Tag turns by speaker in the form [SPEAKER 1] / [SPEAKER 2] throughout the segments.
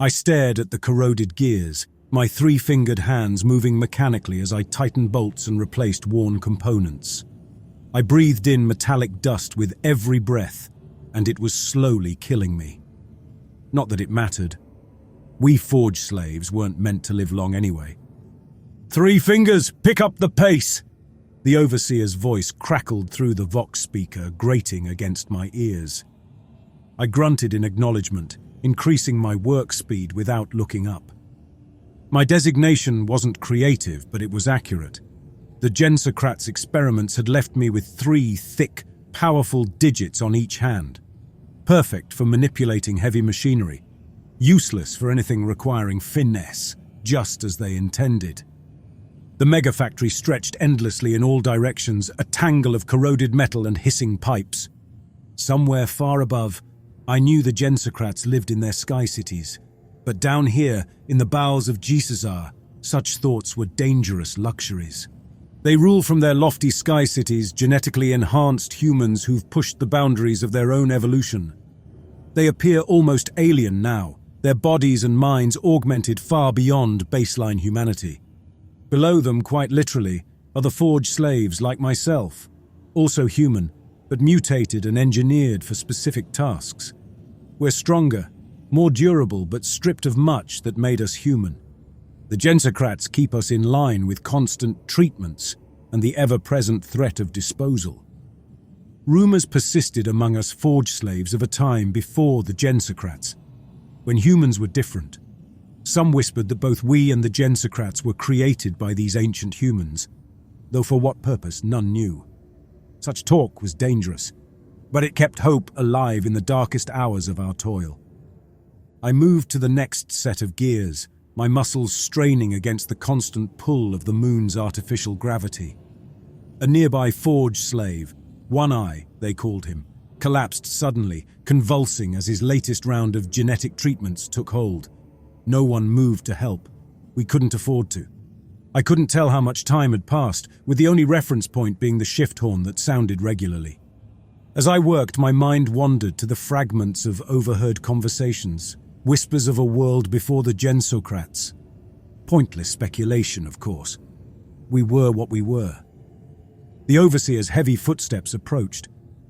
[SPEAKER 1] I stared at the corroded gears, my three-fingered hands moving mechanically as I tightened bolts and replaced worn components. I breathed in metallic dust with every breath, and it was slowly killing me. Not that it mattered. We forge slaves weren't meant to live long anyway. "Three fingers, pick up the pace!" The overseer's voice crackled through the Vox speaker, grating against my ears. I grunted in acknowledgement, increasing my work speed without looking up. My designation wasn't creative, but it was accurate. The Jys'sar's experiments had left me with 3 thick, powerful digits on each hand. Perfect for manipulating heavy machinery. Useless for anything requiring finesse, just as they intended. The megafactory stretched endlessly in all directions, a tangle of corroded metal and hissing pipes. Somewhere far above, I knew the Jys'sar's lived in their sky cities, but down here, in the bowels of Jys'sar, such thoughts were dangerous luxuries. They rule from their lofty sky cities genetically enhanced humans who've pushed the boundaries of their own evolution. They appear almost alien now, their bodies and minds augmented far beyond baseline humanity. Below them, quite literally, are the forged slaves like myself, also human, but mutated and engineered for specific tasks. We're stronger, more durable, but stripped of much that made us human. The Jys'sar's keep us in line with constant treatments and the ever-present threat of disposal. Rumors persisted among us forged slaves of a time before the Jys'sar's, when humans were different. Some whispered that both we and the Jys'sar's were created by these ancient humans, though for what purpose none knew. Such talk was dangerous, but it kept hope alive in the darkest hours of our toil. I moved to the next set of gears, my muscles straining against the constant pull of the moon's artificial gravity. A nearby forge slave, One Eye, they called him, collapsed suddenly, convulsing as his latest round of genetic treatments took hold. No one moved to help. We couldn't afford to. I couldn't tell how much time had passed, with the only reference point being the shift horn that sounded regularly. As I worked, my mind wandered to the fragments of overheard conversations, whispers of a world before the Jys'sar's. Pointless speculation, of course. We were what we were. The overseer's heavy footsteps approached.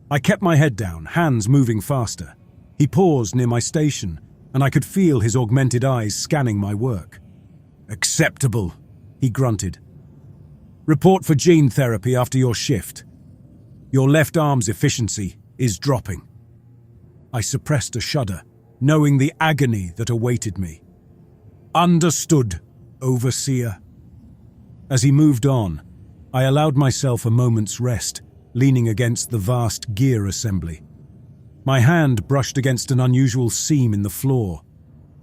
[SPEAKER 1] I kept my head down, hands moving faster. He paused near my station, and I could feel his augmented eyes scanning my work. "Acceptable," he grunted. "Report for gene therapy after your shift. Your left arm's efficiency is dropping." I suppressed a shudder, knowing the agony that awaited me. "Understood, Overseer." As he moved on, I allowed myself a moment's rest, leaning against the vast gear assembly. My hand brushed against an unusual seam in the floor,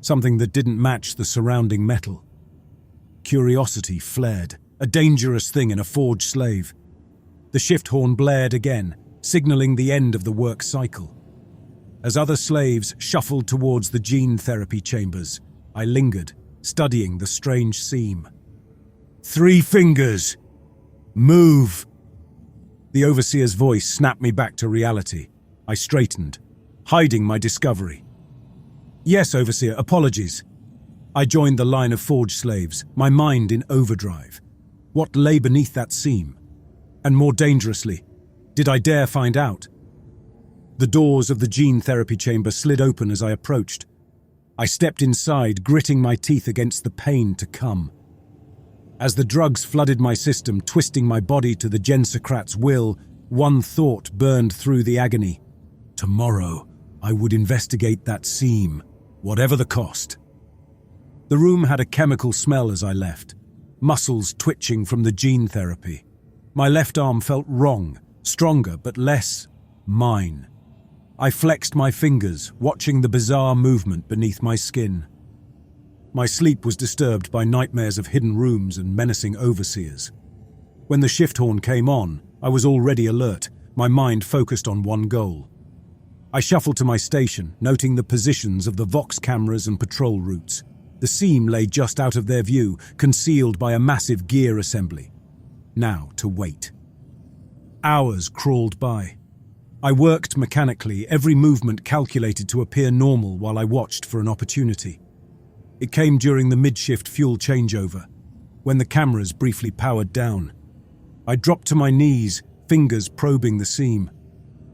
[SPEAKER 1] something that didn't match the surrounding metal. Curiosity flared, a dangerous thing in a forged slave. The shift horn blared again, signaling the end of the work cycle. As other slaves shuffled towards the gene therapy chambers, I lingered, studying the strange seam. "3 fingers! Move!" The overseer's voice snapped me back to reality. I straightened, hiding my discovery. "Yes, Overseer, apologies." I joined the line of forged slaves, my mind in overdrive. What lay beneath that seam? And more dangerously, did I dare find out? The doors of the gene therapy chamber slid open as I approached. I stepped inside, gritting my teeth against the pain to come. As the drugs flooded my system, twisting my body to the Jys'sar's will, one thought burned through the agony. Tomorrow, I would investigate that seam, whatever the cost. The room had a chemical smell as I left, muscles twitching from the gene therapy. My left arm felt wrong, stronger but less mine. I flexed my fingers, watching the bizarre movement beneath my skin. My sleep was disturbed by nightmares of hidden rooms and menacing overseers. When the shift horn came on, I was already alert, my mind focused on one goal. I shuffled to my station, noting the positions of the Vox cameras and patrol routes. The seam lay just out of their view, concealed by a massive gear assembly. Now to wait. Hours crawled by. I worked mechanically, every movement calculated to appear normal while I watched for an opportunity. It came during the mid-shift fuel changeover, when the cameras briefly powered down. I dropped to my knees, fingers probing the seam.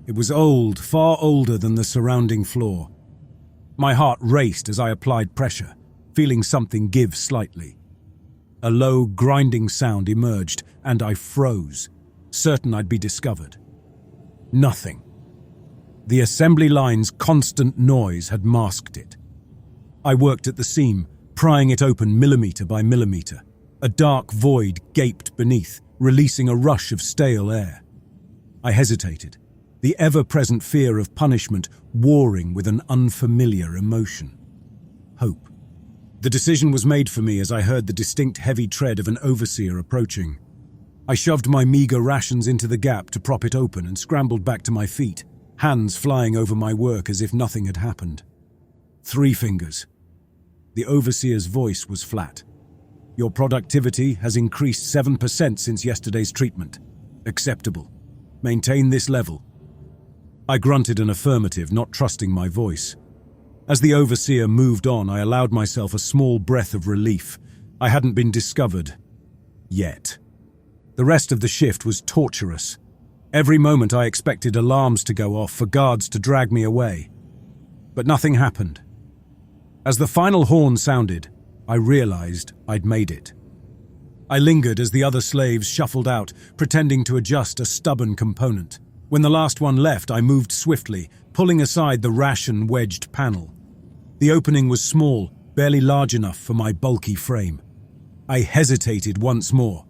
[SPEAKER 1] It was old, far older than the surrounding floor. My heart raced as I applied pressure, feeling something give slightly. A low, grinding sound emerged, and I froze, certain I'd be discovered. Nothing. The assembly line's constant noise had masked it. I worked at the seam, prying it open millimeter by millimeter. A dark void gaped beneath, releasing a rush of stale air. I hesitated, the ever-present fear of punishment warring with an unfamiliar emotion. Hope. The decision was made for me as I heard the distinct heavy tread of an overseer approaching. I shoved my meager rations into the gap to prop it open and scrambled back to my feet, hands flying over my work as if nothing had happened. 3 fingers. The overseer's voice was flat. Your productivity has increased 7% since yesterday's treatment. Acceptable. Maintain this level. I grunted an affirmative, not trusting my voice. As the overseer moved on, I allowed myself a small breath of relief. I hadn't been discovered. Yet. The rest of the shift was torturous. Every moment I expected alarms to go off for guards to drag me away. But nothing happened. As the final horn sounded, I realized I'd made it. I lingered as the other slaves shuffled out, pretending to adjust a stubborn component. When the last one left, I moved swiftly, pulling aside the ration-wedged panel. The opening was small, barely large enough for my bulky frame. I hesitated once more,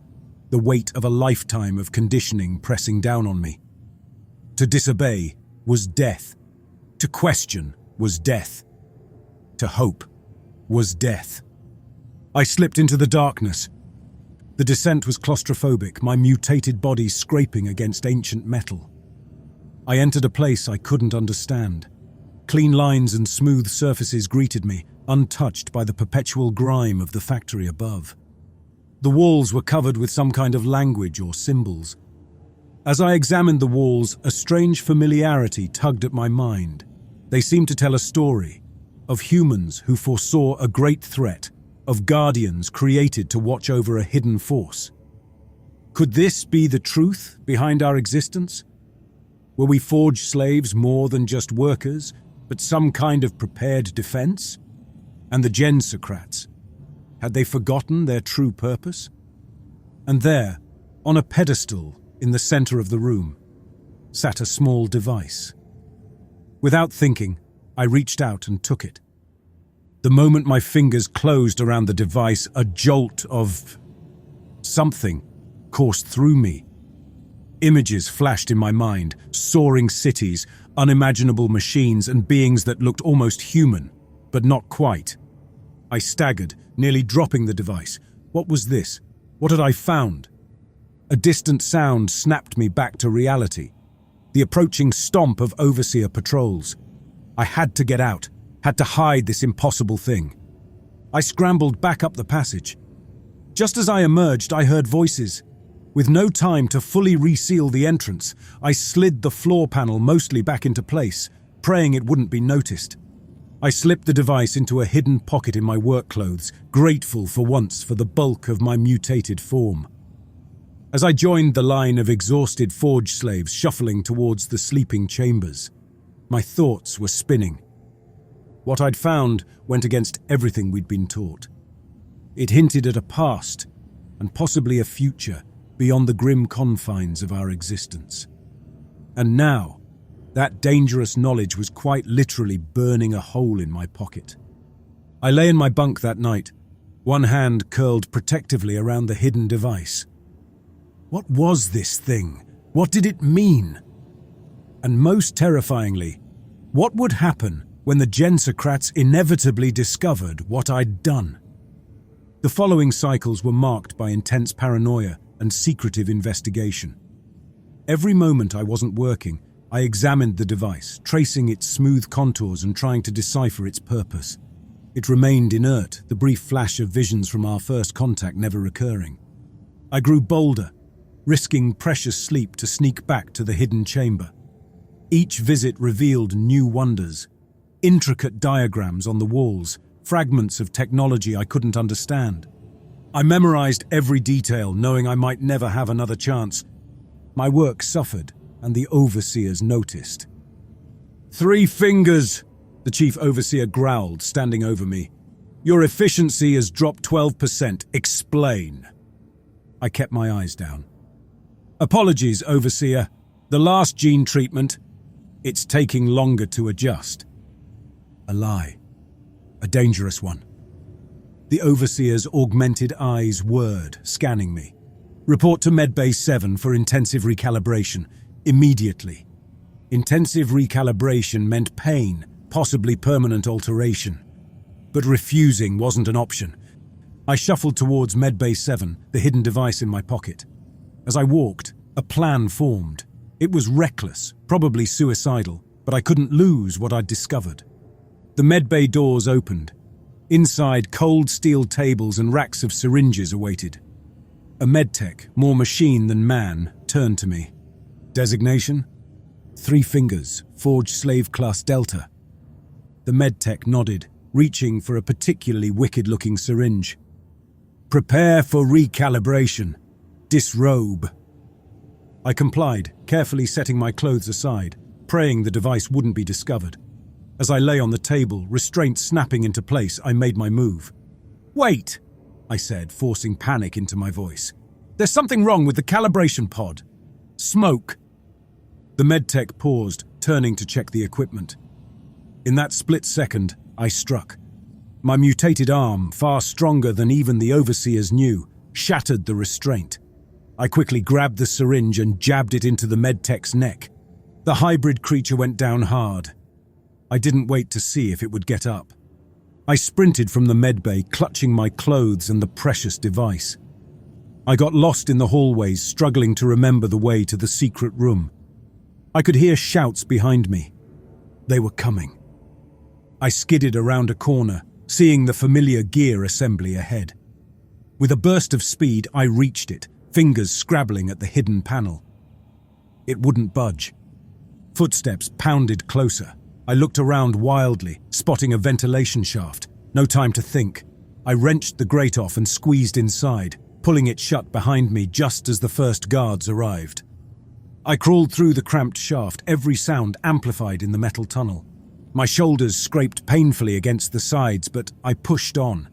[SPEAKER 1] the weight of a lifetime of conditioning pressing down on me. To disobey was death. To question was death. To hope was death. I slipped into the darkness. The descent was claustrophobic, my mutated body scraping against ancient metal. I entered a place I couldn't understand. Clean lines and smooth surfaces greeted me, untouched by the perpetual grime of the factory above. The walls were covered with some kind of language or symbols. As I examined the walls, a strange familiarity tugged at my mind. They seemed to tell a story of humans who foresaw a great threat, of guardians created to watch over a hidden force. Could this be the truth behind our existence? Were we forged slaves more than just workers, but some kind of prepared defense? And the Jys'sar, had they forgotten their true purpose? And there, on a pedestal in the center of the room, sat a small device. Without thinking, I reached out and took it. The moment my fingers closed around the device, a jolt of something coursed through me. Images flashed in my mind, soaring cities, unimaginable machines, and beings that looked almost human, but not quite. I staggered, nearly dropping the device. What was this? What had I found? A distant sound snapped me back to reality. The approaching stomp of overseer patrols. I had to get out, had to hide this impossible thing. I scrambled back up the passage. Just as I emerged, I heard voices. With no time to fully reseal the entrance, I slid the floor panel mostly back into place, praying it wouldn't be noticed. I slipped the device into a hidden pocket in my work clothes, grateful for once for the bulk of my mutated form. As I joined the line of exhausted forge slaves shuffling towards the sleeping chambers, my thoughts were spinning. What I'd found went against everything we'd been taught. It hinted at a past, and possibly a future, beyond the grim confines of our existence. And now, that dangerous knowledge was quite literally burning a hole in my pocket. I lay in my bunk that night, one hand curled protectively around the hidden device. What was this thing? What did it mean? And most terrifyingly, what would happen when the Jys'sar inevitably discovered what I'd done? The following cycles were marked by intense paranoia and secretive investigation. Every moment I wasn't working, I examined the device, tracing its smooth contours and trying to decipher its purpose. It remained inert, the brief flash of visions from our first contact never recurring. I grew bolder, risking precious sleep to sneak back to the hidden chamber. Each visit revealed new wonders, intricate diagrams on the walls, fragments of technology I couldn't understand. I memorized every detail, knowing I might never have another chance. My work suffered, and the overseers noticed. "3 fingers," the chief overseer growled, standing over me. "Your efficiency has dropped 12%. Explain." I kept my eyes down. "Apologies, overseer. The last gene treatment, it's taking longer to adjust." A lie. A dangerous one. The overseer's augmented eyes whirred, scanning me. "Report to Medbay 7 for intensive recalibration. Immediately." Intensive recalibration meant pain, possibly permanent alteration. But refusing wasn't an option. I shuffled towards Medbay 7, the hidden device in my pocket. As I walked, a plan formed. It was reckless, probably suicidal, but I couldn't lose what I'd discovered. The medbay doors opened. Inside, cold steel tables and racks of syringes awaited. A medtech, more machine than man, turned to me. "Designation?" "3 fingers, Forged Slave Class Delta." The medtech nodded, reaching for a particularly wicked-looking syringe. "Prepare for recalibration. Disrobe." I complied, carefully setting my clothes aside, praying the device wouldn't be discovered. As I lay on the table, restraint snapping into place, I made my move. "Wait," I said, forcing panic into my voice. "There's something wrong with the calibration pod. Smoke." The medtech paused, turning to check the equipment. In that split second, I struck. My mutated arm, far stronger than even the overseers knew, shattered the restraint. I quickly grabbed the syringe and jabbed it into the medtech's neck. The hybrid creature went down hard. I didn't wait to see if it would get up. I sprinted from the medbay, clutching my clothes and the precious device. I got lost in the hallways, struggling to remember the way to the secret room. I could hear shouts behind me. They were coming. I skidded around a corner, seeing the familiar gear assembly ahead. With a burst of speed, I reached it, fingers scrabbling at the hidden panel. It wouldn't budge. Footsteps pounded closer. I looked around wildly, spotting a ventilation shaft. No time to think. I wrenched the grate off and squeezed inside, pulling it shut behind me just as the first guards arrived. I crawled through the cramped shaft, every sound amplified in the metal tunnel. My shoulders scraped painfully against the sides, but I pushed on.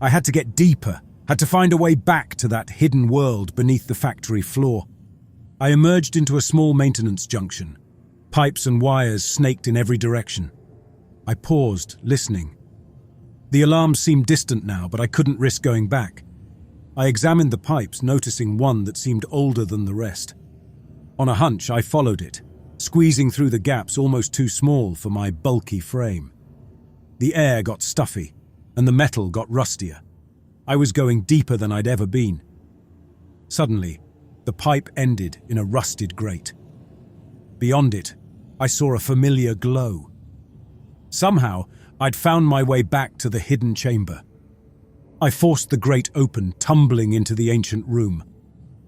[SPEAKER 1] I had to get deeper, had to find a way back to that hidden world beneath the factory floor. I emerged into a small maintenance junction. Pipes and wires snaked in every direction. I paused, listening. The alarm seemed distant now, but I couldn't risk going back. I examined the pipes, noticing one that seemed older than the rest. On a hunch, I followed it, squeezing through the gaps almost too small for my bulky frame. The air got stuffy, and the metal got rustier. I was going deeper than I'd ever been. Suddenly, the pipe ended in a rusted grate. Beyond it, I saw a familiar glow. Somehow, I'd found my way back to the hidden chamber. I forced the grate open, tumbling into the ancient room.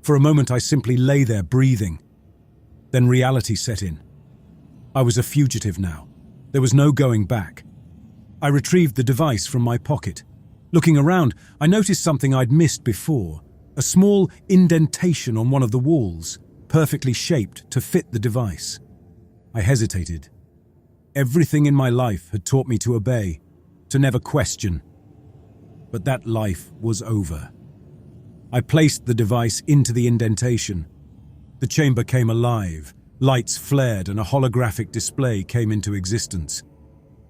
[SPEAKER 1] For a moment, I simply lay there, breathing. Then reality set in. I was a fugitive now. There was no going back. I retrieved the device from my pocket. Looking around, I noticed something I'd missed before, a small indentation on one of the walls, perfectly shaped to fit the device. I hesitated. Everything in my life had taught me to obey, to never question. But that life was over. I placed the device into the indentation. The chamber came alive, lights flared and a holographic display came into existence.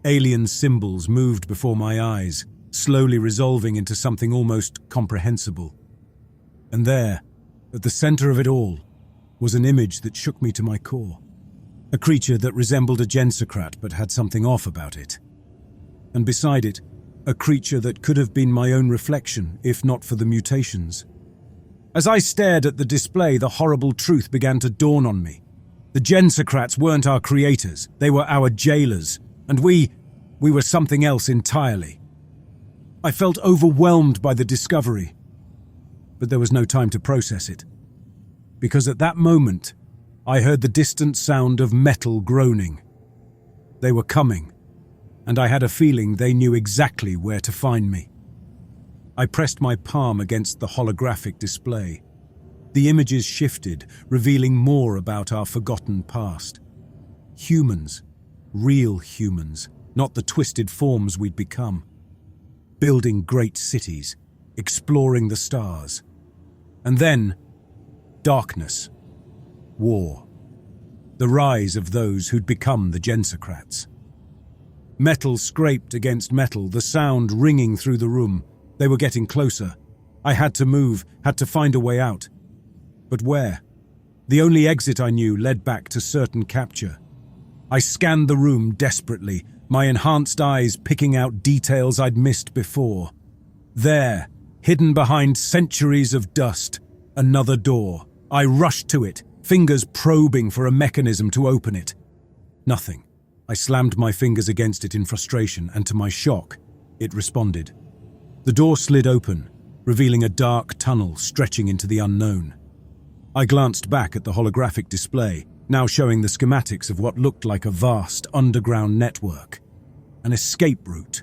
[SPEAKER 1] Alien symbols moved before my eyes, slowly resolving into something almost comprehensible. And there, at the center of it all, was an image that shook me to my core. A creature that resembled a Jys'sar but had something off about it. And beside it, a creature that could have been my own reflection, if not for the mutations. As I stared at the display, the horrible truth began to dawn on me. The Jys'sar weren't our creators, they were our jailers, and we were something else entirely. I felt overwhelmed by the discovery, but there was no time to process it. Because at that moment, I heard the distant sound of metal groaning. They were coming. and I had a feeling they knew exactly where to find me. I pressed my palm against the holographic display. The images shifted, revealing more about our forgotten past. Humans, real humans, not the twisted forms we'd become. Building great cities, exploring the stars. And then, darkness, war. The rise of those who'd become the Jys'sar. Metal scraped against metal, the sound ringing through the room. They were getting closer. I had to move, had to find a way out. But where? The only exit I knew led back to certain capture. I scanned the room desperately, my enhanced eyes picking out details I'd missed before. There, hidden behind centuries of dust, another door. I rushed to it, fingers probing for a mechanism to open it. Nothing. I slammed my fingers against it in frustration, and to my shock, it responded. The door slid open, revealing a dark tunnel stretching into the unknown. I glanced back at the holographic display, now showing the schematics of what looked like a vast underground network. An escape route.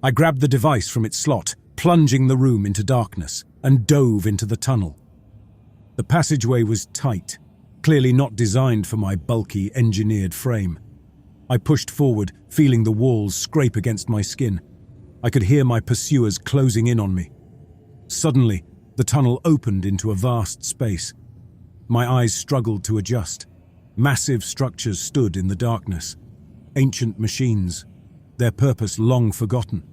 [SPEAKER 1] I grabbed the device from its slot, plunging the room into darkness, and dove into the tunnel. The passageway was tight, clearly not designed for my bulky, engineered frame. I pushed forward, feeling the walls scrape against my skin. I could hear my pursuers closing in on me. Suddenly, the tunnel opened into a vast space. My eyes struggled to adjust. Massive structures stood in the darkness. Ancient machines, their purpose long forgotten.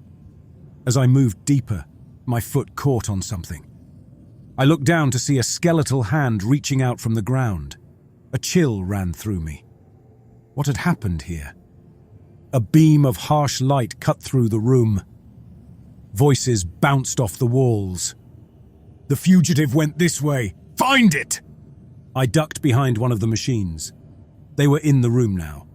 [SPEAKER 1] As I moved deeper, my foot caught on something. I looked down to see a skeletal hand reaching out from the ground. A chill ran through me. What had happened here? A beam of harsh light cut through the room. Voices bounced off the walls. "The fugitive went this way! Find it!" I ducked behind one of the machines. They were in the room now.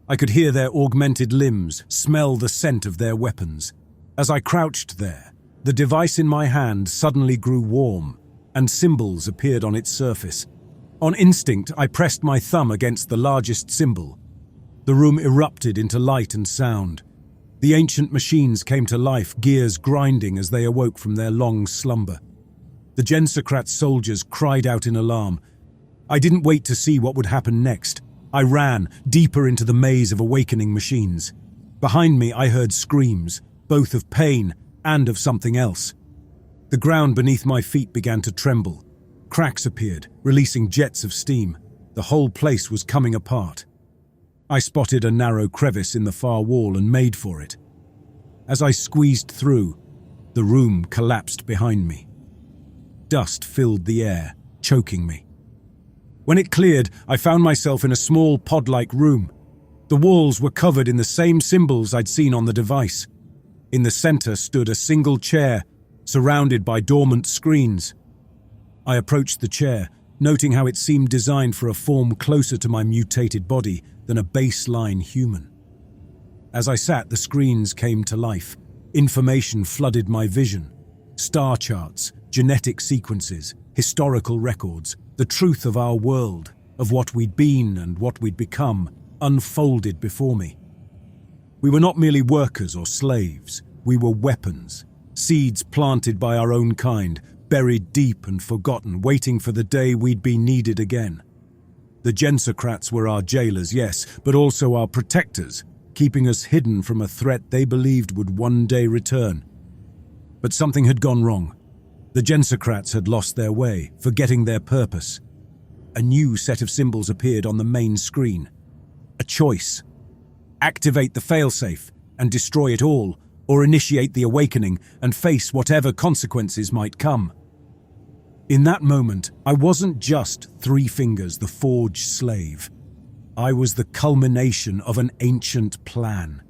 [SPEAKER 1] I could hear their augmented limbs, smell the scent of their weapons. As I crouched there, the device in my hand suddenly grew warm, and symbols appeared on its surface. On instinct, I pressed my thumb against the largest symbol. The room erupted into light and sound. The ancient machines came to life, gears grinding as they awoke from their long slumber. The Jys'sar soldiers cried out in alarm. I didn't wait to see what would happen next. I ran, deeper into the maze of awakening machines. Behind me, I heard screams, both of pain and of something else. The ground beneath my feet began to tremble. Cracks appeared, releasing jets of steam. The whole place was coming apart. I spotted a narrow crevice in the far wall and made for it. As I squeezed through, the room collapsed behind me. Dust filled the air, choking me. When it cleared, I found myself in a small pod-like room. The walls were covered in the same symbols I'd seen on the device. In the center stood a single chair, surrounded by dormant screens. I approached the chair, noting how it seemed designed for a form closer to my mutated body than a baseline human. As I sat, the screens came to life. Information flooded my vision. Star charts, genetic sequences, historical records, the truth of our world, of what we'd been and what we'd become, unfolded before me. We were not merely workers or slaves. We were weapons, seeds planted by our own kind, buried deep and forgotten, waiting for the day we'd be needed again. The Jys'sar were our jailers, yes, but also our protectors, keeping us hidden from a threat they believed would one day return. But something had gone wrong. The Jys'sar had lost their way, forgetting their purpose. A new set of symbols appeared on the main screen. A choice. Activate the failsafe and destroy it all, or initiate the awakening and face whatever consequences might come. In that moment, I wasn't just Three Fingers, the forged slave. I was the culmination of an ancient plan,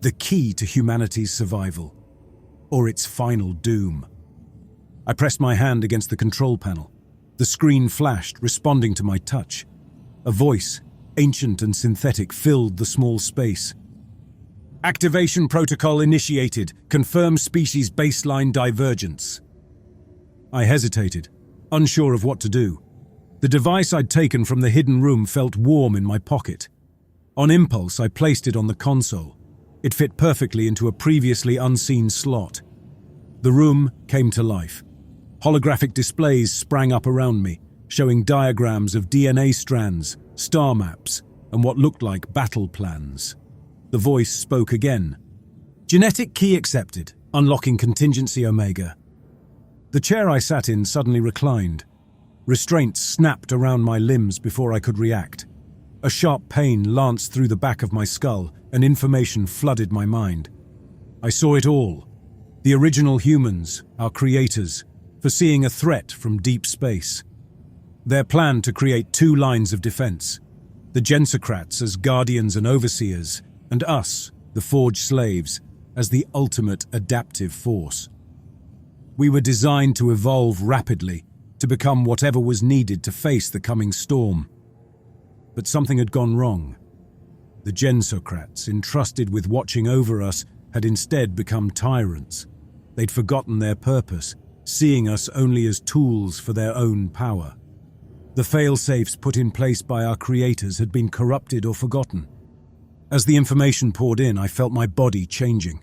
[SPEAKER 1] the key to humanity's survival, or its final doom. I pressed my hand against the control panel. The screen flashed, responding to my touch. A voice, ancient and synthetic, filled the small space. Activation protocol initiated. Confirm species baseline divergence. I hesitated, unsure of what to do. The device I'd taken from the hidden room felt warm in my pocket. On impulse, I placed it on the console. It fit perfectly into a previously unseen slot. The room came to life. Holographic displays sprang up around me, showing diagrams of DNA strands, star maps, and what looked like battle plans. The voice spoke again. "Genetic key accepted. Unlocking contingency Omega." The chair I sat in suddenly reclined. Restraints snapped around my limbs before I could react. A sharp pain lanced through the back of my skull, and information flooded my mind. I saw it all. The original humans, our creators, foreseeing a threat from deep space. Their plan to create two lines of defense. The Jys'sar as guardians and overseers, and us, the forged slaves, as the ultimate adaptive force. We were designed to evolve rapidly, to become whatever was needed to face the coming storm. But something had gone wrong. The Jys'sar, entrusted with watching over us, had instead become tyrants. They'd forgotten their purpose, seeing us only as tools for their own power. The fail-safes put in place by our creators had been corrupted or forgotten. As the information poured in, I felt my body changing.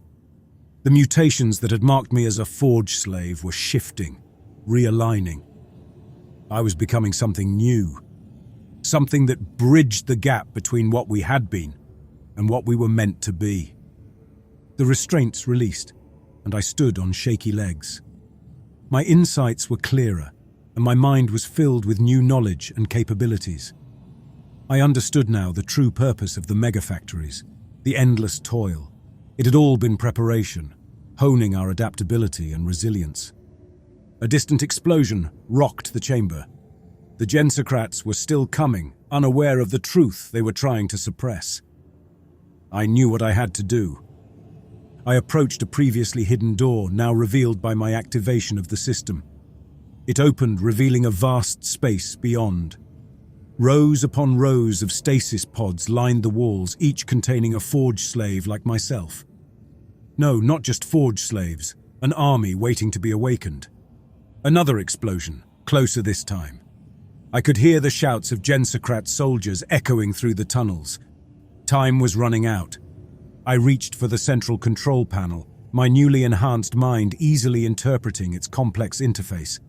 [SPEAKER 1] The mutations that had marked me as a forged slave were shifting, realigning. I was becoming something new, something that bridged the gap between what we had been and what we were meant to be. The restraints released, and I stood on shaky legs. My insights were clearer, and my mind was filled with new knowledge and capabilities. I understood now the true purpose of the megafactories, the endless toil. It had all been preparation, honing our adaptability and resilience. A distant explosion rocked the chamber. The Jys'sar were still coming, unaware of the truth they were trying to suppress. I knew what I had to do. I approached a previously hidden door, now revealed by my activation of the system. It opened, revealing a vast space beyond. Rows upon rows of stasis pods lined the walls, each containing a forged slave like myself. No, not just forged slaves, an army waiting to be awakened. Another explosion, closer this time. I could hear the shouts of Jys'sar soldiers echoing through the tunnels. Time was running out. I reached for the central control panel, my newly enhanced mind easily interpreting its complex interface.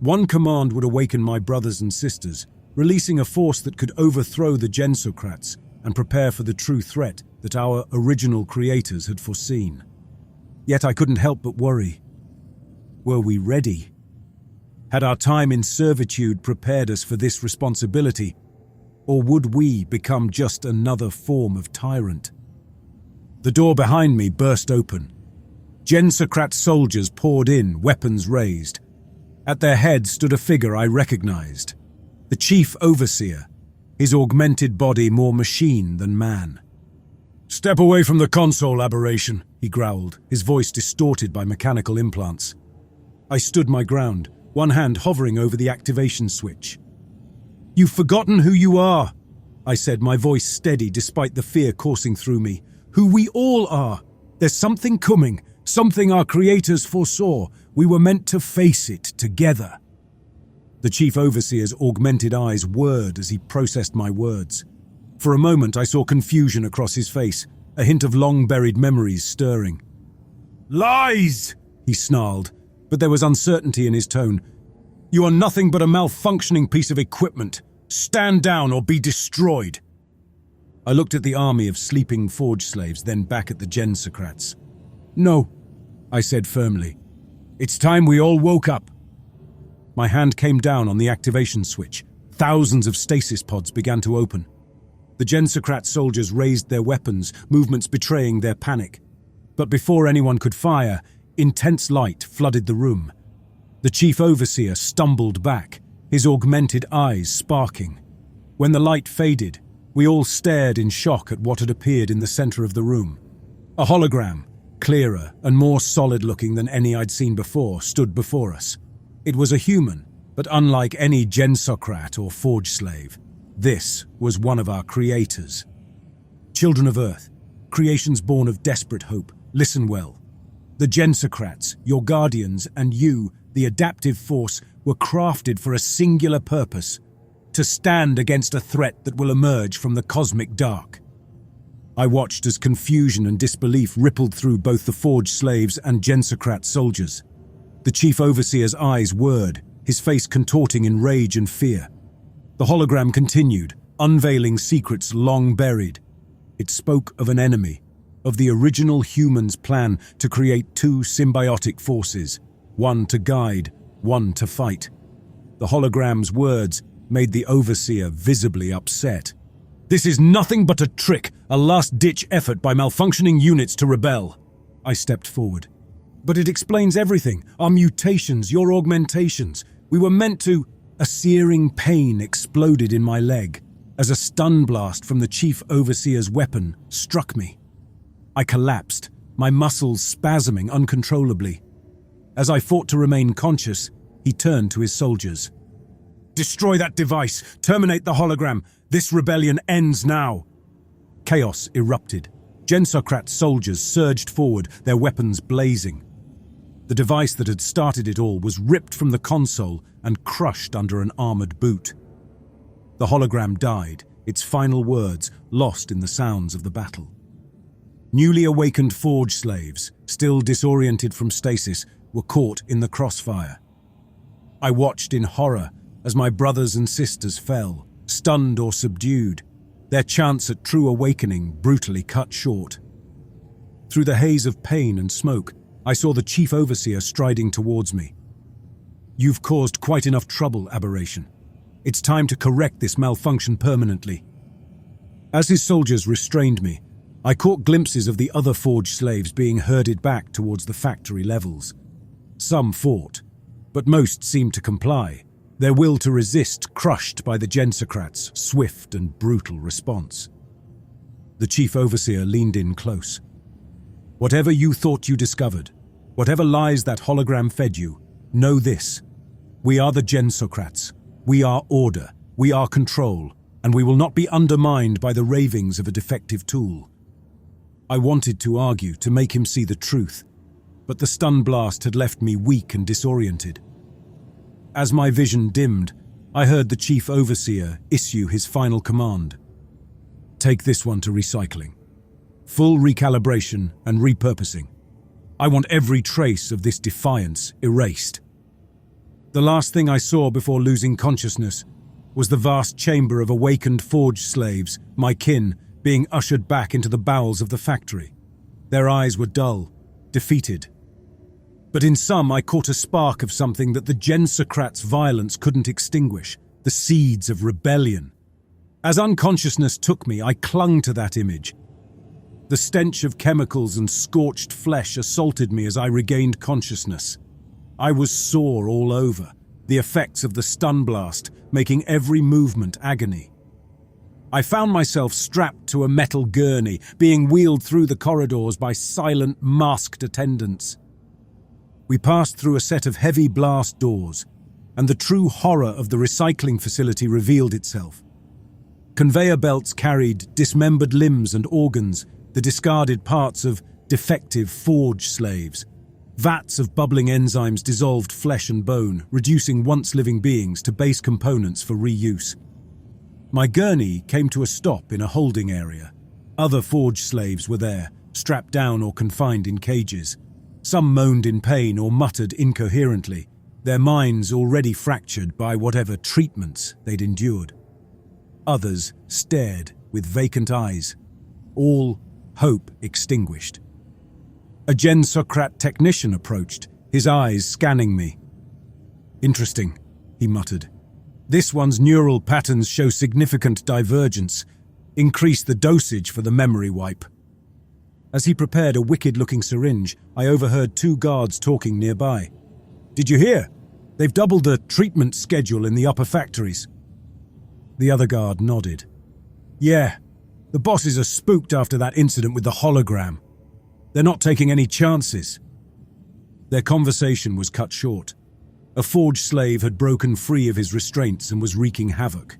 [SPEAKER 1] One command would awaken my brothers and sisters, releasing a force that could overthrow the Jys'sar and prepare for the true threat that our original creators had foreseen. Yet I couldn't help but worry. Were we ready? Had our time in servitude prepared us for this responsibility, or would we become just another form of tyrant? The door behind me burst open. Jys'sar soldiers poured in, weapons raised. At their head stood a figure I recognized. The chief overseer, his augmented body more machine than man. "Step away from the console, aberration," he growled, his voice distorted by mechanical implants. I stood my ground, one hand hovering over the activation switch. "You've forgotten who you are," I said, my voice steady despite the fear coursing through me. "Who we all are. There's something coming, something our creators foresaw. We were meant to face it together." The chief overseer's augmented eyes whirred as he processed my words. For a moment I saw confusion across his face, a hint of long-buried memories stirring. "Lies!" he snarled, but there was uncertainty in his tone. "You are nothing but a malfunctioning piece of equipment. Stand down or be destroyed." I looked at the army of sleeping forge slaves, then back at the Jys'sar. "No," I said firmly. "It's time we all woke up." My hand came down on the activation switch. Thousands of stasis pods began to open. The Jys'sar soldiers raised their weapons, movements betraying their panic. But before anyone could fire, intense light flooded the room. The chief overseer stumbled back, his augmented eyes sparking. When the light faded, we all stared in shock at what had appeared in the center of the room. A hologram, clearer and more solid-looking than any I'd seen before, stood before us. It was a human, but unlike any Jys'sar or forge slave, this was one of our creators. Children of Earth, creations born of desperate hope, listen well. The Jys'sar, your guardians, and you, the adaptive force, were crafted for a singular purpose: to stand against a threat that will emerge from the cosmic dark. I watched as confusion and disbelief rippled through both the forged slaves and Jys'sar soldiers. The chief overseer's eyes whirred, his face contorting in rage and fear. The hologram continued, unveiling secrets long buried. It spoke of an enemy, of the original human's plan to create two symbiotic forces, one to guide, one to fight. The hologram's words made the overseer visibly upset. "This is nothing but a trick, a last-ditch effort by malfunctioning units to rebel." I stepped forward. "But it explains everything, our mutations, your augmentations. We were meant to—" A searing pain exploded in my leg as a stun blast from the chief overseer's weapon struck me. I collapsed, my muscles spasming uncontrollably. As I fought to remain conscious, he turned to his soldiers. "Destroy that device! Terminate the hologram! This rebellion ends now!" Chaos erupted. Jys'sar soldiers surged forward, their weapons blazing. The device that had started it all was ripped from the console and crushed under an armored boot. The hologram died, its final words lost in the sounds of the battle. Newly awakened forge slaves, still disoriented from stasis, were caught in the crossfire. I watched in horror as my brothers and sisters fell, stunned or subdued, their chance at true awakening brutally cut short. Through the haze of pain and smoke, I saw the chief overseer striding towards me. "You've caused quite enough trouble, Aberration. It's time to correct this malfunction permanently." As his soldiers restrained me, I caught glimpses of the other forged slaves being herded back towards the factory levels. Some fought, but most seemed to comply, their will to resist crushed by the Jys'sar's swift and brutal response. The chief overseer leaned in close. "Whatever you thought you discovered, whatever lies that hologram fed you, know this. We are the Jys'sar. We are order, we are control, and we will not be undermined by the ravings of a defective tool." I wanted to argue, to make him see the truth, but the stun blast had left me weak and disoriented. As my vision dimmed, I heard the chief overseer issue his final command. "Take this one to recycling. Full recalibration and repurposing. I want every trace of this defiance erased." The last thing I saw before losing consciousness was the vast chamber of awakened forged slaves, my kin, being ushered back into the bowels of the factory. Their eyes were dull, defeated. But in some I caught a spark of something that the Jys'sar's violence couldn't extinguish, the seeds of rebellion. As unconsciousness took me, I clung to that image. The stench of chemicals and scorched flesh assaulted me as I regained consciousness. I was sore all over, the effects of the stun blast making every movement agony. I found myself strapped to a metal gurney, being wheeled through the corridors by silent, masked attendants. We passed through a set of heavy blast doors, and the true horror of the recycling facility revealed itself. Conveyor belts carried dismembered limbs and organs, the discarded parts of defective forged slaves. Vats of bubbling enzymes dissolved flesh and bone, reducing once living beings to base components for reuse. My gurney came to a stop in a holding area. Other forged slaves were there, strapped down or confined in cages. Some moaned in pain or muttered incoherently, their minds already fractured by whatever treatments they'd endured. Others stared with vacant eyes, all hope extinguished. A Jys'sar technician approached, his eyes scanning me. "Interesting," he muttered. "This one's neural patterns show significant divergence. Increase the dosage for the memory wipe." As he prepared a wicked-looking syringe, I overheard two guards talking nearby. "Did you hear? They've doubled the treatment schedule in the upper factories." The other guard nodded. "Yeah, the bosses are spooked after that incident with the hologram. They're not taking any chances." Their conversation was cut short. A forged slave had broken free of his restraints and was wreaking havoc.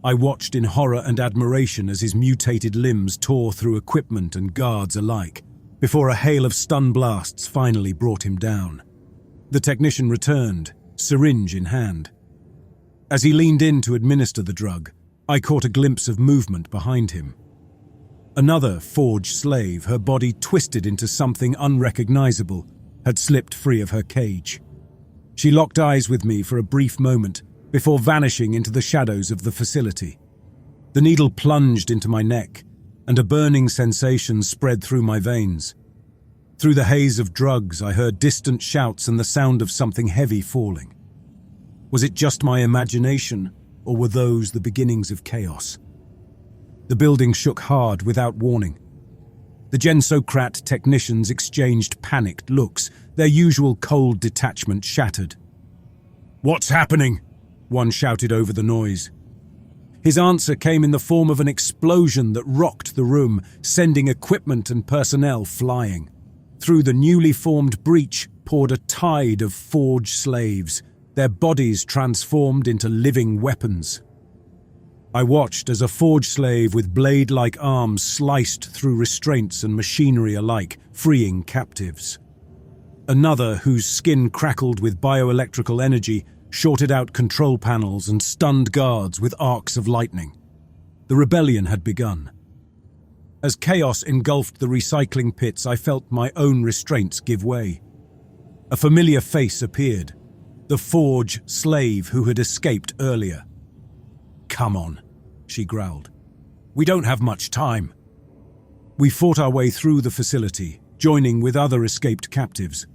[SPEAKER 1] I watched in horror and admiration as his mutated limbs tore through equipment and guards alike, before a hail of stun blasts finally brought him down. The technician returned, syringe in hand. As he leaned in to administer the drug, I caught a glimpse of movement behind him. Another forged slave, her body twisted into something unrecognizable, had slipped free of her cage. She locked eyes with me for a brief moment before vanishing into the shadows of the facility. The needle plunged into my neck, and a burning sensation spread through my veins. Through the haze of drugs, I heard distant shouts and the sound of something heavy falling. Was it just my imagination, or were those the beginnings of chaos? The building shook hard without warning. The Gensocrat technicians exchanged panicked looks, their usual cold detachment shattered. "What's happening?" one shouted over the noise. His answer came in the form of an explosion that rocked the room, sending equipment and personnel flying. Through the newly formed breach poured a tide of forged slaves, their bodies transformed into living weapons. I watched as a forged slave with blade-like arms sliced through restraints and machinery alike, freeing captives. Another, whose skin crackled with bioelectrical energy, shorted out control panels and stunned guards with arcs of lightning. The rebellion had begun. As chaos engulfed the recycling pits, I felt my own restraints give way. A familiar face appeared, the forged slave who had escaped earlier. "Come on," she growled. "We don't have much time." We fought our way through the facility, joining with other escaped captives.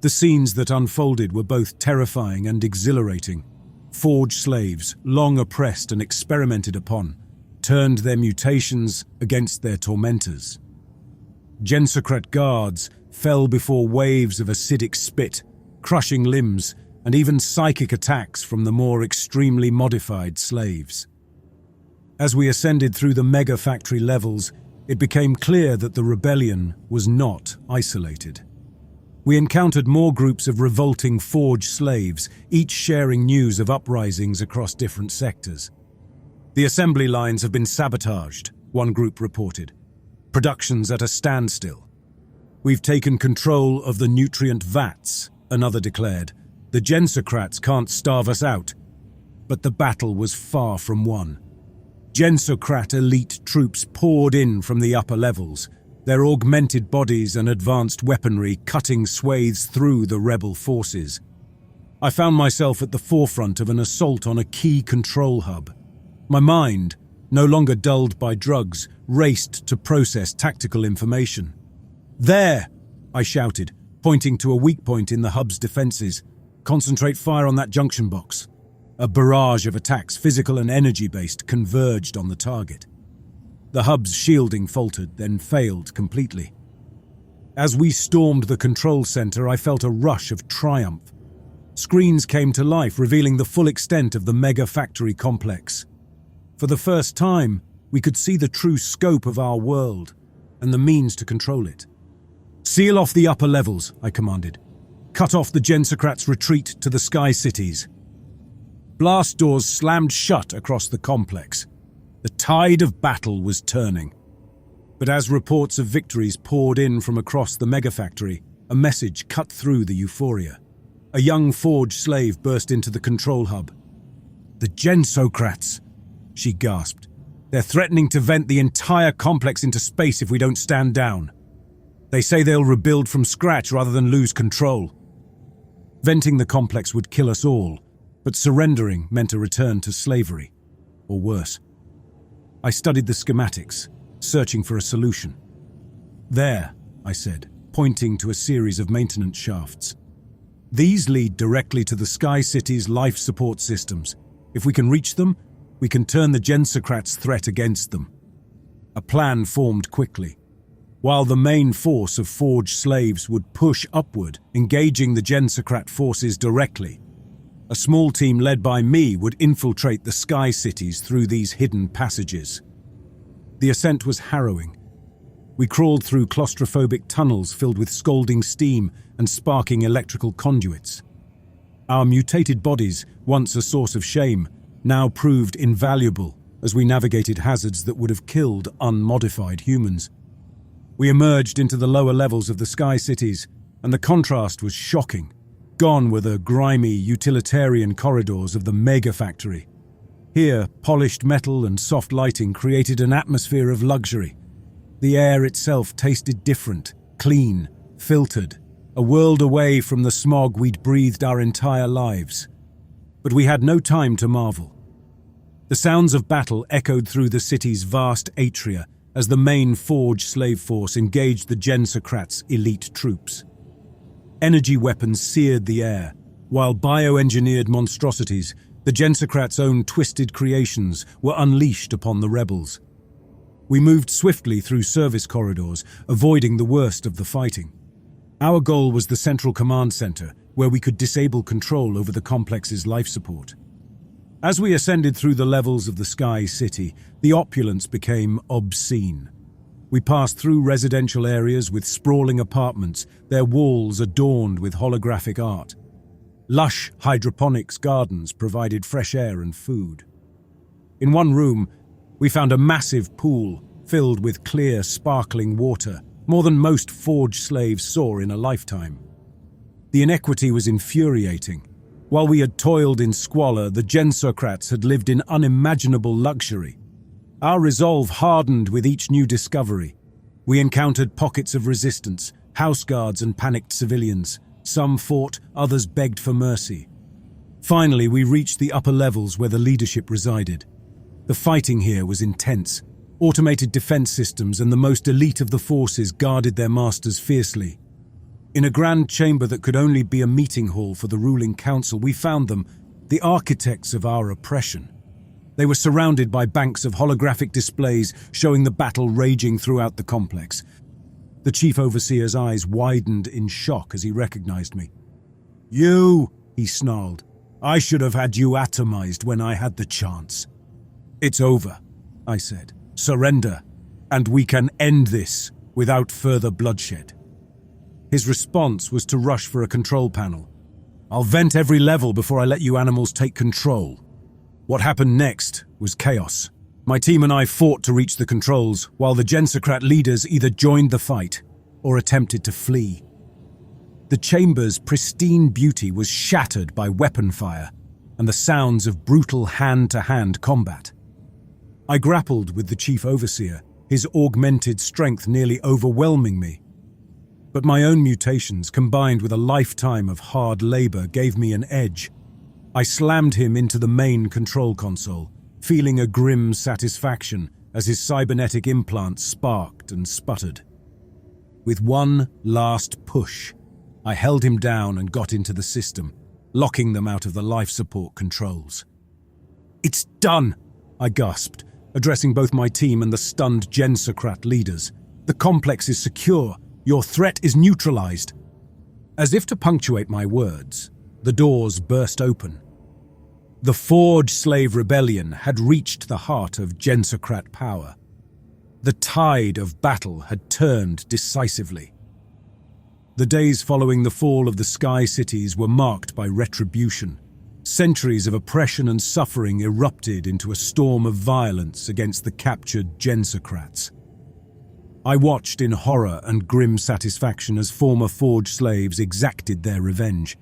[SPEAKER 1] The scenes that unfolded were both terrifying and exhilarating. Forged slaves, long oppressed and experimented upon, turned their mutations against their tormentors. Gensocrat guards fell before waves of acidic spit, crushing limbs, and even psychic attacks from the more extremely modified slaves. As we ascended through the mega-factory levels, it became clear that the rebellion was not isolated. We encountered more groups of revolting forged slaves, each sharing news of uprisings across different sectors. "The assembly lines have been sabotaged," one group reported. "Production's at a standstill." "We've taken control of the nutrient vats," another declared. "The Gensocrats can't starve us out." But the battle was far from won. Gensocrat elite troops poured in from the upper levels, their augmented bodies and advanced weaponry cutting swathes through the rebel forces. I found myself at the forefront of an assault on a key control hub. My mind, no longer dulled by drugs, raced to process tactical information. "There!" I shouted, pointing to a weak point in the hub's defenses. "Concentrate fire on that junction box." A barrage of attacks, physical and energy-based, converged on the target. The hub's shielding faltered, then failed completely. As we stormed the control center, I felt a rush of triumph. Screens came to life, revealing the full extent of the mega-factory complex. For the first time, we could see the true scope of our world and the means to control it. "Seal off the upper levels," I commanded. "Cut off the Gensocrats' retreat to the Sky Cities." Blast doors slammed shut across the complex. The tide of battle was turning. But as reports of victories poured in from across the megafactory, a message cut through the euphoria. A young forged slave burst into the control hub. "The Gensocrats," she gasped. "They're threatening to vent the entire complex into space if we don't stand down. They say they'll rebuild from scratch rather than lose control." Venting the complex would kill us all, but surrendering meant a return to slavery, or worse. I studied the schematics, searching for a solution. "There," I said, pointing to a series of maintenance shafts. "These lead directly to the Sky City's life support systems. If we can reach them, we can turn the Gensocrats' threat against them." A plan formed quickly. While the main force of forged slaves would push upward, engaging the Gensocrat forces directly, a small team led by me would infiltrate the Sky Cities through these hidden passages. The ascent was harrowing. We crawled through claustrophobic tunnels filled with scalding steam and sparking electrical conduits. Our mutated bodies, once a source of shame, now proved invaluable as we navigated hazards that would have killed unmodified humans. We emerged into the lower levels of the Sky Cities, and the contrast was shocking. Gone were the grimy, utilitarian corridors of the mega factory. Here, polished metal and soft lighting created an atmosphere of luxury, The air itself tasted different, clean, filtered, a world away from the smog we'd breathed our entire lives. But we had no time to marvel. The sounds of battle echoed through the city's vast atria as the main Forge slave force engaged the Jys'sar's elite troops. Energy weapons seared the air, while bioengineered monstrosities, the Jys'sar's own twisted creations, were unleashed upon the rebels. We moved swiftly through service corridors, avoiding the worst of the fighting. Our goal was the central command center, where we could disable control over the complex's life support. As we ascended through the levels of the Sky City, the opulence became obscene. We passed through residential areas with sprawling apartments, their walls adorned with holographic art. Lush hydroponics gardens provided fresh air and food. In one room, we found a massive pool filled with clear, sparkling water, more than most Forge slaves saw in a lifetime. The inequity was infuriating. While we had toiled in squalor, the Jys'sar's had lived in unimaginable luxury. Our resolve hardened with each new discovery. We encountered pockets of resistance, house guards and panicked civilians. Some fought, others begged for mercy. Finally, we reached the upper levels where the leadership resided. The fighting here was intense. Automated defense systems and the most elite of the forces guarded their masters fiercely. In a grand chamber that could only be a meeting hall for the ruling council, we found them, the architects of our oppression. They were surrounded by banks of holographic displays showing the battle raging throughout the complex. The chief overseer's eyes widened in shock as he recognized me. "You," he snarled. "I should have had you atomized when I had the chance." "It's over," I said. "Surrender, and we can end this without further bloodshed." His response was to rush for a control panel. "I'll vent every level before I let you animals take control." What happened next was chaos. My team and I fought to reach the controls, while the Jys'sar leaders either joined the fight or attempted to flee. The chamber's pristine beauty was shattered by weapon fire and the sounds of brutal hand-to-hand combat. I grappled with the chief overseer, his augmented strength nearly overwhelming me. But my own mutations, combined with a lifetime of hard labor, gave me an edge. I slammed him into the main control console, feeling a grim satisfaction as his cybernetic implants sparked and sputtered. With one last push, I held him down and got into the system, locking them out of the life support controls. "It's done," I gasped, addressing both my team and the stunned Jys'sar leaders. "The complex is secure. Your threat is neutralized." As if to punctuate my words, the doors burst open. The Forge slave rebellion had reached the heart of Jys'sar power. The tide of battle had turned decisively. The days following the fall of the Sky Cities were marked by retribution. Centuries of oppression and suffering erupted into a storm of violence against the captured Jys'sar's. I watched in horror and grim satisfaction as former Forge slaves exacted their revenge.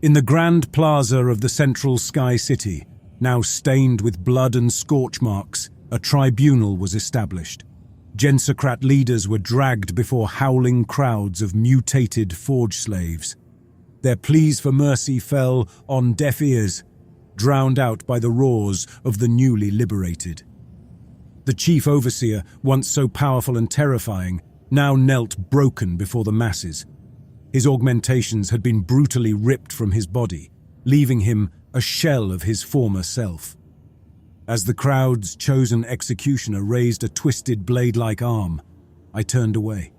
[SPEAKER 1] In the grand plaza of the central Sky City, now stained with blood and scorch marks, a tribunal was established. Jys'sar leaders were dragged before howling crowds of mutated Forge slaves. Their pleas for mercy fell on deaf ears, drowned out by the roars of the newly liberated. The chief overseer, once so powerful and terrifying, now knelt broken before the masses. His augmentations had been brutally ripped from his body, leaving him a shell of his former self. As the crowd's chosen executioner raised a twisted blade-like arm, I turned away.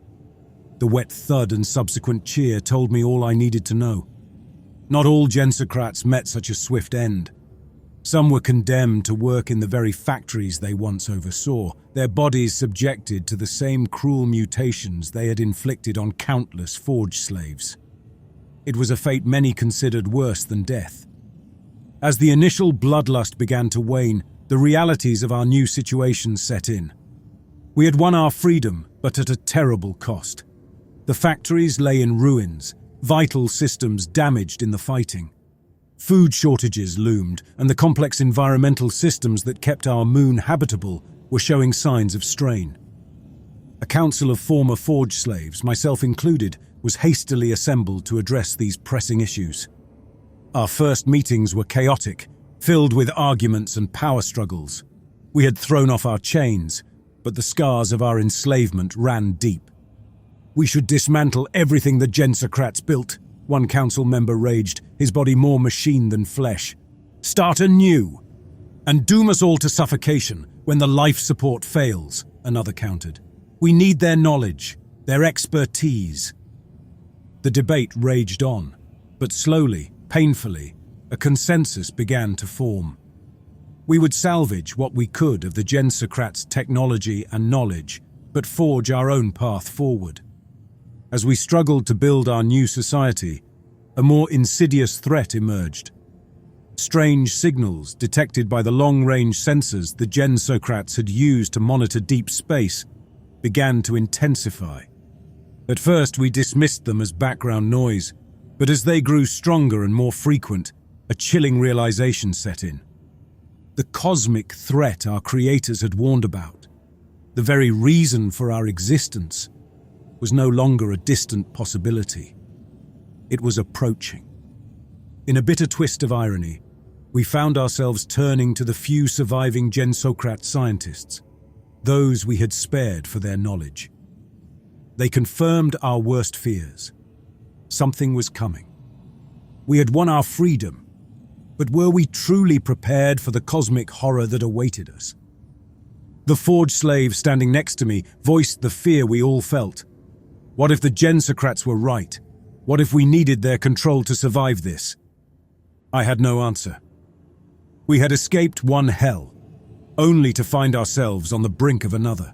[SPEAKER 1] The wet thud and subsequent cheer told me all I needed to know. Not all Jys'sar's met such a swift end. Some were condemned to work in the very factories they once oversaw, their bodies subjected to the same cruel mutations they had inflicted on countless Forge slaves. It was a fate many considered worse than death. As the initial bloodlust began to wane, the realities of our new situation set in. We had won our freedom, but at a terrible cost. The factories lay in ruins, vital systems damaged in the fighting. Food shortages loomed, and the complex environmental systems that kept our moon habitable were showing signs of strain. A council of former forge slaves, myself included, was hastily assembled to address these pressing issues. Our first meetings were chaotic, filled with arguments and power struggles. We had thrown off our chains, but the scars of our enslavement ran deep. "We should dismantle everything the Jys'sar built," one council member raged, his body more machine than flesh. "Start anew, and doom us all to suffocation when the life support fails," another countered. "We need their knowledge, their expertise." The debate raged on, but slowly, painfully, a consensus began to form. We would salvage what we could of the Jys'sar's technology and knowledge, but forge our own path forward. As we struggled to build our new society, a more insidious threat emerged. Strange signals detected by the long-range sensors the Jys'sar had used to monitor deep space began to intensify. At first we dismissed them as background noise, but as they grew stronger and more frequent, a chilling realization set in. The cosmic threat our creators had warned about, the very reason for our existence, was no longer a distant possibility. It was approaching. In a bitter twist of irony, we found ourselves turning to the few surviving Jys'sar scientists, those we had spared for their knowledge. They confirmed our worst fears. Something was coming. We had won our freedom, but were we truly prepared for the cosmic horror that awaited us? The forge slave standing next to me voiced the fear we all felt. What if the Jys'sar were right? What if we needed their control to survive this? I had no answer. We had escaped one hell, only to find ourselves on the brink of another.